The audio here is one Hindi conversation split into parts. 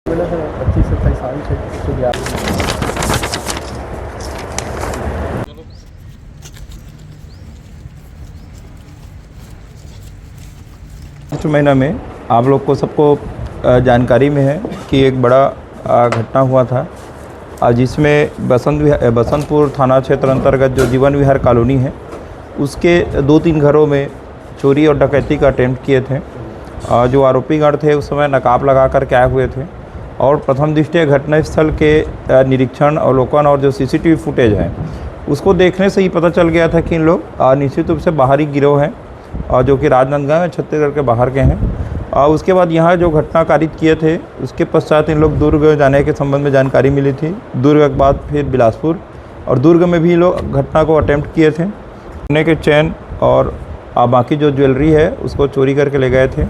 25-27 साल से मार्च महीना में आप लोग को सबको जानकारी में है कि एक बड़ा घटना हुआ था, जिसमें बसंतपुर थाना क्षेत्र अंतर्गत जो जीवन विहार कॉलोनी है उसके 2-3 घरों में चोरी और डकैती का अटेम्प्ट किए थे। जो आरोपीगण थे उस समय नकाब लगा कर के आए हुए थे और प्रथम दृष्टया घटनास्थल के निरीक्षण अवलोकन और जो सीसीटीवी फुटेज है उसको देखने से ही पता चल गया था कि इन लोग निश्चित रूप से बाहरी गिरोह हैं, जो कि राजनांदगांव छत्तीसगढ़ के बाहर के हैं। उसके बाद यहाँ जो घटना कारित किए थे उसके पश्चात इन लोग दुर्ग जाने के संबंध में जानकारी मिली थी। दुर्ग के बाद फिर बिलासपुर और दुर्ग में भी लोग घटना को अटेम्प्ट किए थे। सोने के चैन और बाकी जो ज्वेलरी है उसको चोरी करके ले गए थे।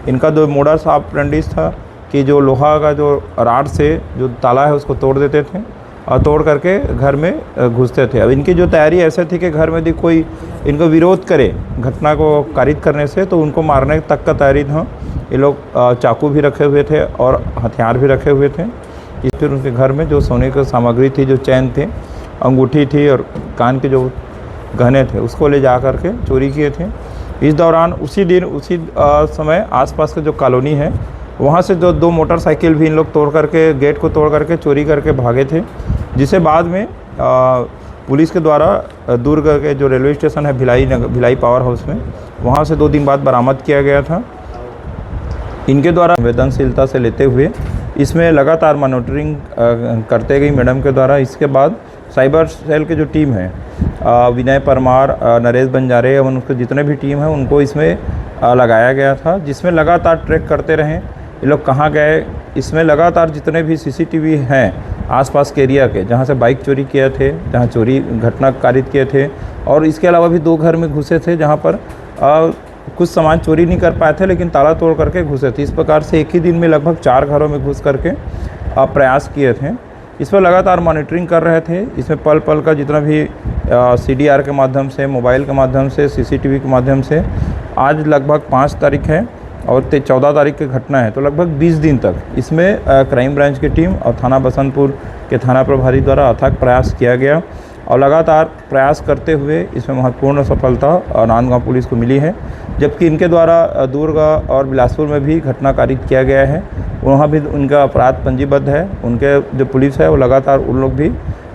इनका जो मोडस ऑपरेंडिस था कि जो लोहा का जो राड से जो ताला है उसको तोड़ देते थे और तोड़ करके घर में घुसते थे। अब इनकी जो तैयारी ऐसे थी कि घर में यदि कोई इनको विरोध करे घटना को कारित करने से तो उनको मारने तक का तैयारी था। ये लोग चाकू भी रखे हुए थे और हथियार भी रखे हुए थे। फिर उनके घर में जो सोने की सामग्री थी, जो चैन थे, अंगूठी थी और कान के जो गहने थे उसको ले जा कर के चोरी किए थे। इस दौरान उसी दिन उसी समय आसपास के जो कॉलोनी है वहाँ से जो 2 मोटरसाइकिल भी इन लोग तोड़ करके गेट को तोड़ करके चोरी करके भागे थे, जिसे बाद में पुलिस के द्वारा दुर्ग के जो रेलवे स्टेशन है भिलाई पावर हाउस में वहाँ से 2 दिन बाद बरामद किया गया था। इनके द्वारा संवेदनशीलता से लेते हुए इसमें लगातार मॉनिटरिंग करते गई मैडम के द्वारा। इसके बाद साइबर सेल के जो टीम है विनय परमार, नरेश बंजारे एवं उनके जितने भी टीम है उनको इसमें लगाया गया था, जिसमें लगातार ट्रैक करते रहें ये लोग कहाँ गए। इसमें लगातार जितने भी सीसीटीवी हैं आसपास के एरिया के, जहाँ से बाइक चोरी किए थे, जहाँ चोरी घटना कारित किए थे, और इसके अलावा भी 2 घर में घुसे थे जहाँ पर कुछ सामान चोरी नहीं कर पाए थे लेकिन ताला तोड़ करके घुसे थे। इस प्रकार से एक ही दिन में लगभग 4 घरों में घुस करके प्रयास किए थे। इस पर लगातार मॉनिटरिंग कर रहे थे। इसमें पल पल का जितना भी CDR के माध्यम से, मोबाइल के माध्यम से, CCTV के माध्यम से, आज लगभग 5 तारीख है और 14 तारीख की घटना है, तो लगभग 20 दिन तक इसमें क्राइम ब्रांच की टीम और थाना बसंतपुर के थाना प्रभारी द्वारा अथक प्रयास किया गया और लगातार प्रयास करते हुए इसमें महत्वपूर्ण सफलता नांदगांव पुलिस को मिली है। जबकि इनके द्वारा दुर्ग और बिलासपुर में भी घटना कारित किया गया है, वहाँ भी उनका अपराध पंजीबद्ध है। उनके जो पुलिस है वो लगातार उन लोग भी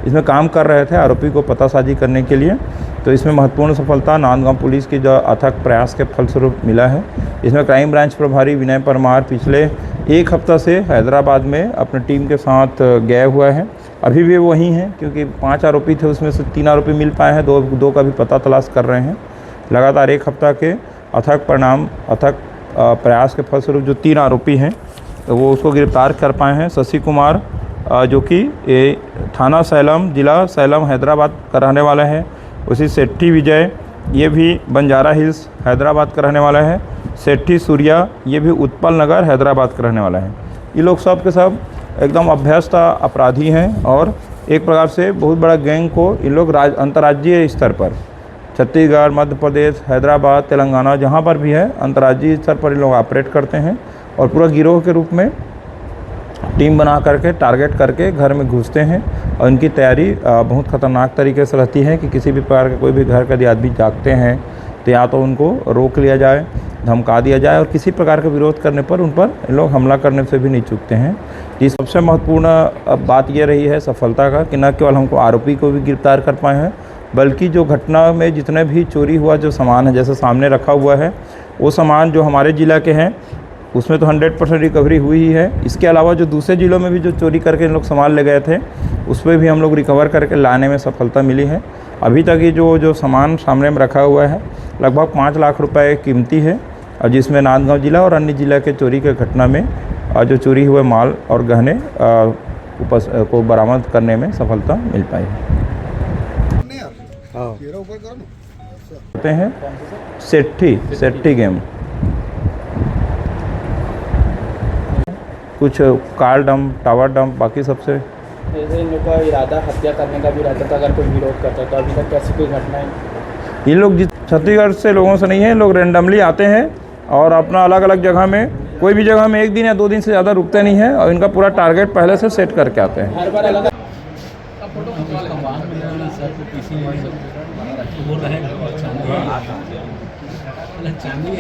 इसमें काम कर रहे थे आरोपी को पतासाजी करने के लिए। तो इसमें महत्वपूर्ण सफलता नांदगांव पुलिस की जो अथक प्रयास के फलस्वरूप मिला है। इसमें क्राइम ब्रांच प्रभारी विनय परमार पिछले 1 हफ्ता से हैदराबाद में अपने टीम के साथ गए हुए हैं। अभी भी वहीं हैं क्योंकि 5 आरोपी थे, उसमें से 3 आरोपी मिल पाए हैं, 2 का भी पता तलाश कर रहे हैं। लगातार 1 हफ्ता के अथक प्रयास के फलस्वरूप जो 3 आरोपी हैं तो वो उसको गिरफ्तार कर पाए हैं। शशि कुमार जो कि थाना सैलम, जिला सैलम, हैदराबाद का रहने वाला है। उसी सेट्ठी विजय, ये भी बंजारा हिल्स हैदराबाद का रहने वाला है। सेट्ठी सूर्या, ये भी उत्पल नगर हैदराबाद का रहने वाला है। ये लोग सब के सब एकदम अभ्यस्त अपराधी हैं और एक प्रकार से बहुत बड़ा गैंग को इन लोग अंतर्राज्यीय स्तर पर छत्तीसगढ़, मध्य प्रदेश, हैदराबाद, तेलंगाना जहाँ पर भी है अंतर्राज्यीय स्तर पर इन लोग ऑपरेट करते हैं और पूरा गिरोह के रूप में टीम बना करके टारगेट करके घर में घुसते हैं। और इनकी तैयारी बहुत ख़तरनाक तरीके से रहती है कि किसी भी प्रकार के कोई भी घर का यदि आदमी जागते हैं तो या तो उनको रोक लिया जाए, धमका दिया जाए और किसी प्रकार का विरोध करने पर उन पर इन लोग हमला करने से भी नहीं चूकते हैं। ये सबसे महत्वपूर्ण बात ये रही है सफलता का कि न केवल हमको आरोपी को भी गिरफ्तार कर पाए हैं बल्कि जो घटना में जितने भी चोरी हुआ जो सामान है, जैसे सामने रखा हुआ है, वो सामान जो हमारे ज़िला के हैं उसमें तो 100% रिकवरी हुई ही है। इसके अलावा जो दूसरे ज़िलों में भी जो चोरी करके इन लोग सामान ले गए थे उस पर भी हम लोग रिकवर करके लाने में सफलता मिली है। अभी तक ये जो सामान सामने में रखा हुआ है लगभग 5 लाख रुपए कीमती है और जिसमें नांदगांव जिला और अन्य जिला के चोरी के घटना में जो चोरी हुए माल और गहने को बरामद करने में सफलता मिल पाई है। कहते हैं सेट्ठी गेम, कुछ कार डंप, टावर डंप, बाकी सबसे जैसे इन लोग का इरादा हत्या करने का भी रहता था अगर कोई विरोध करता तो अभी तक कैसी कोई घटना है? ये लोग छत्तीसगढ़ से लोगों से नहीं है, लोग रेंडमली आते हैं और अपना अलग अलग जगह में कोई भी जगह में 1 दिन या 2 दिन से ज़्यादा रुकते नहीं हैं और इनका पूरा टारगेट पहले से सेट करके आते हैं। हर बार अलग वो रहेगा चांदी